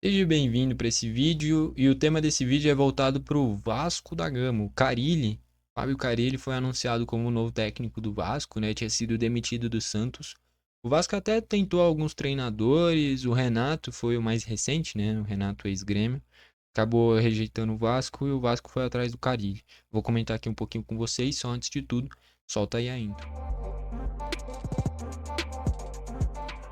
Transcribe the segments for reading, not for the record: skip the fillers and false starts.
Seja bem-vindo para esse vídeo e o tema desse vídeo é voltado para o Vasco da Gama. O Carille, Fábio Carille foi anunciado como o novo técnico do Vasco, né? Tinha sido demitido do Santos. O Vasco até tentou alguns treinadores, o Renato foi o mais recente, né? O Renato ex-Grêmio. Acabou rejeitando o Vasco e o Vasco foi atrás do Carille. Vou comentar aqui um pouquinho com vocês, só antes de tudo, solta aí a intro.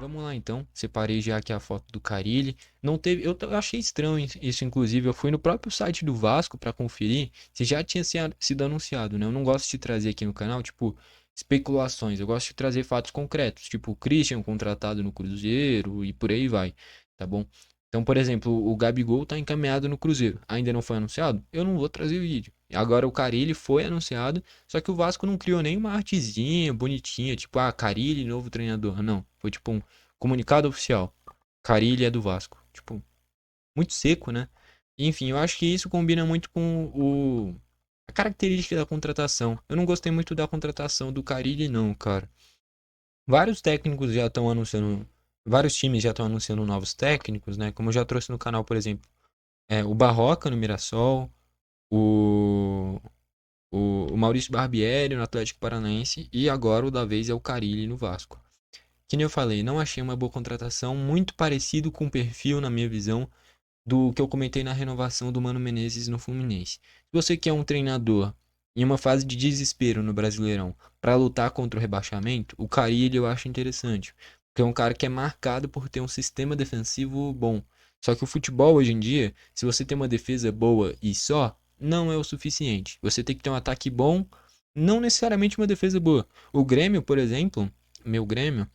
Vamos lá então, separei já aqui a foto do Carille. Não teve, eu achei estranho isso, inclusive. Eu fui no próprio site do Vasco para conferir se já tinha sido anunciado, né? Eu não gosto de trazer aqui no canal, tipo, especulações. Eu gosto de trazer fatos concretos, tipo, o Christian contratado no Cruzeiro e por aí vai, tá bom? Então, por exemplo, o Gabigol tá encaminhado no Cruzeiro. Ainda não foi anunciado? Eu não vou trazer vídeo. Agora o Carille foi anunciado, só que o Vasco não criou nenhuma artezinha bonitinha, tipo, ah, Carille, novo treinador. Não, foi tipo um comunicado oficial. Carille é do Vasco. Tipo, muito seco, né? Enfim, eu acho que isso combina muito com a característica da contratação. Eu não gostei muito da contratação do Carille, não, cara. Vários técnicos já estão anunciando. Vários times já estão anunciando novos técnicos, né? Como eu já trouxe no canal, por exemplo, o Barroca no Mirassol, o, o Maurício Barbieri no Atlético Paranaense e agora o da vez é o Carille no Vasco. Que nem eu falei, não achei uma boa contratação, muito parecido com o perfil, na minha visão, do que eu comentei na renovação do Mano Menezes no Fluminense. Se você quer um treinador em uma fase de desespero no Brasileirão para lutar contra o rebaixamento, o Carille eu acho interessante, porque é um cara que é marcado por ter um sistema defensivo bom. Só que o futebol hoje em dia, se você tem uma defesa boa e só, não é o suficiente. Você tem que ter um ataque bom, não necessariamente uma defesa boa. O Grêmio, por exemplo, meu Grêmio,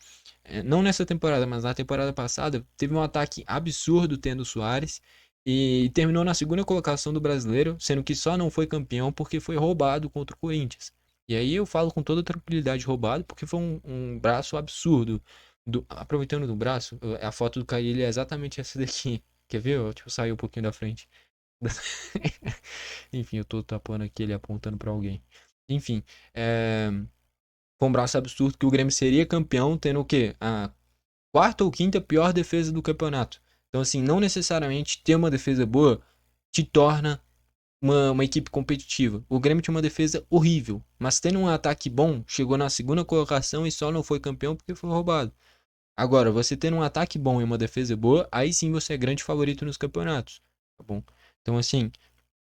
não nessa temporada, mas na temporada passada, teve um ataque absurdo tendo o Soares e terminou na segunda colocação do brasileiro, sendo que só não foi campeão porque foi roubado contra o Corinthians. E aí eu falo com toda tranquilidade roubado, porque foi um braço absurdo. Aproveitando do braço, a foto do Carilli é exatamente essa daqui. Quer ver? Eu, tipo, saí um pouquinho da frente. Enfim, eu tô tapando aqui ele apontando pra alguém. Enfim, é... foi um braço absurdo que o Grêmio seria campeão, tendo o quê? A quarta ou quinta pior defesa do campeonato. Então, assim, não necessariamente ter uma defesa boa te torna uma equipe competitiva. O Grêmio tinha uma defesa horrível, mas tendo um ataque bom, chegou na segunda colocação e só não foi campeão porque foi roubado. Agora, você tendo um ataque bom e uma defesa boa, aí sim você é grande favorito nos campeonatos, tá bom? Então, assim,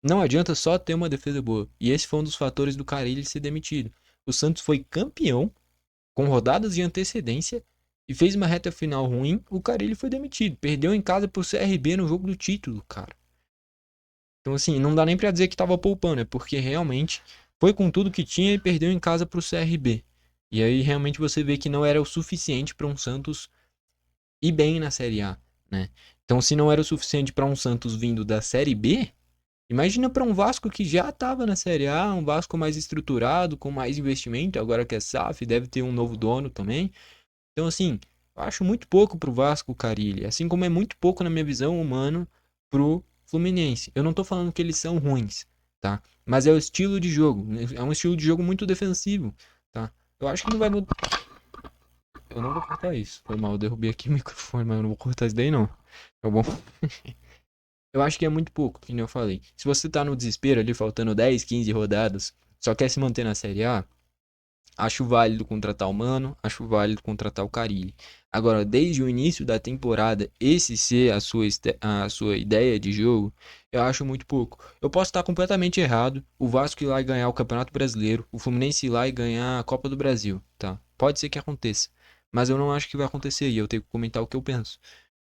não adianta só ter uma defesa boa. E esse foi um dos fatores do Carille ser demitido. O Santos foi campeão com rodadas de antecedência e fez uma reta final ruim, o Carille foi demitido. Perdeu em casa pro CRB no jogo do título, cara. Então, assim, não dá nem pra dizer que tava poupando, é porque realmente foi com tudo que tinha e perdeu em casa pro CRB. E aí realmente você vê que não era o suficiente para um Santos ir bem na Série A, né? Então, se não era o suficiente para um Santos vindo da Série B, imagina para um Vasco que já estava na Série A, um Vasco mais estruturado, com mais investimento, agora que é SAF, deve ter um novo dono também. Então, assim, eu acho muito pouco pro Vasco o Carille, assim como é muito pouco, na minha visão, humano pro Fluminense. Eu não tô falando que eles são ruins, tá? Mas é o estilo de jogo, né? É um estilo de jogo muito defensivo, tá? Eu acho que não vai mudar. Eu não vou cortar isso. Foi mal, eu derrubei aqui o microfone, mas eu não vou cortar isso daí não. Tá bom? Eu acho que é muito pouco, que nem eu falei. Se você tá no desespero ali, faltando 10, 15 rodadas, só quer se manter na Série A, acho válido contratar o Mano, acho válido contratar o Carille. Agora, desde o início da temporada, esse ser a sua ideia de jogo, eu acho muito pouco. Eu posso estar completamente errado, o Vasco ir lá e ganhar o Campeonato Brasileiro, o Fluminense ir lá e ganhar a Copa do Brasil, tá? Pode ser que aconteça, mas eu não acho que vai acontecer e eu tenho que comentar o que eu penso.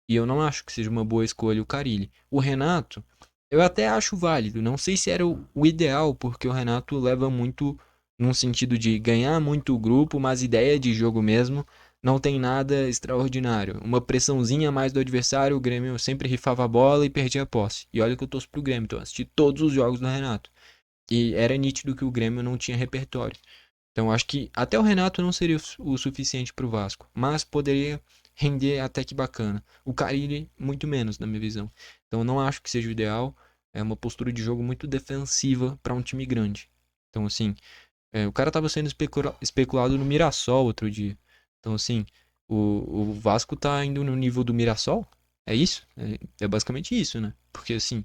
E eu não acho que seja uma boa escolha o Carille. O Renato, eu até acho válido. Não sei se era o ideal, porque o Renato leva muito num sentido de ganhar muito o grupo, mas ideia de jogo mesmo não tem nada extraordinário. Uma pressãozinha a mais do adversário, o Grêmio sempre rifava a bola e perdia a posse. E olha que eu torço pro Grêmio, então eu assisti todos os jogos do Renato. E era nítido que o Grêmio não tinha repertório. Então acho que até o Renato não seria o suficiente para o Vasco, mas poderia render até que bacana. O Carille, muito menos, na minha visão. Então eu não acho que seja o ideal. É uma postura de jogo muito defensiva para um time grande. Então, assim, o cara estava sendo especulado no Mirassol outro dia. Então, assim, o Vasco tá indo no nível do Mirassol? É isso? É basicamente isso, né? Porque assim,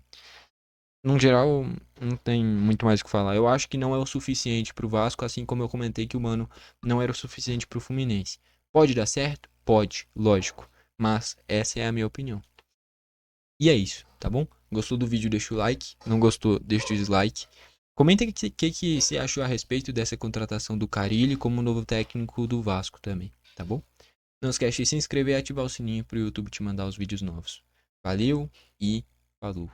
no geral, não tem muito mais o que falar. Eu acho que não é o suficiente pro Vasco, assim como eu comentei que o Mano não era o suficiente pro Fluminense. Pode dar certo? Pode, lógico. Mas essa é a minha opinião. E é isso, tá bom? Gostou do vídeo, deixa o like. Não gostou, deixa o dislike. Comenta o que você achou a respeito dessa contratação do Carille como novo técnico do Vasco também, tá bom? Não esquece de se inscrever e ativar o sininho pro YouTube te mandar os vídeos novos. Valeu e falou!